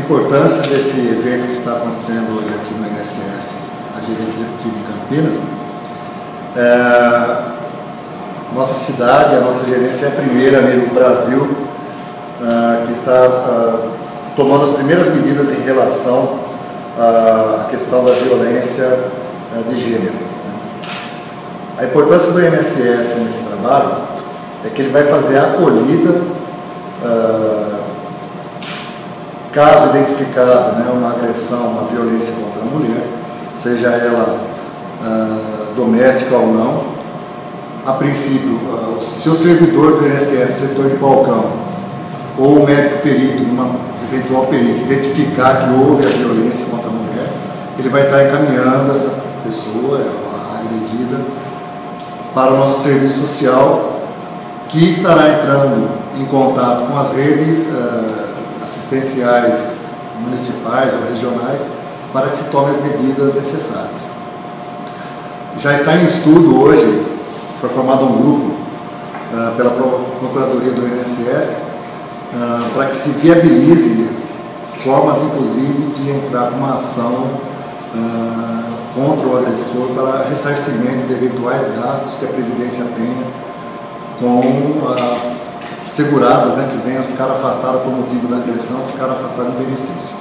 importância desse evento que está acontecendo hoje aqui no INSS, a Gerência Executiva em Campinas. Nossa cidade, a nossa gerência é a primeira a nível Brasil que está tomando as primeiras medidas em relação à questão da violência de gênero. A importância do INSS nesse trabalho é que ele vai fazer a acolhida, caso identificado uma agressão, uma violência contra a mulher, seja ela doméstica ou não. A princípio, se o servidor do INSS, servidor de balcão, ou o médico perito, numa eventual perícia, identificar que houve a violência contra a mulher, ele vai estar encaminhando essa pessoa, a agredida, para o nosso serviço social, que estará entrando em contato com as redes assistenciais municipais ou regionais para que se tomem as medidas necessárias. Já está em estudo hoje, foi formado um grupo pela Procuradoria do INSS para que se viabilize formas, inclusive, de entrar com uma ação contra o agressor para ressarcimento de eventuais gastos que a Previdência tenha com as seguradas que venham a ficar afastadas por motivo da agressão, ficar afastadas em benefício.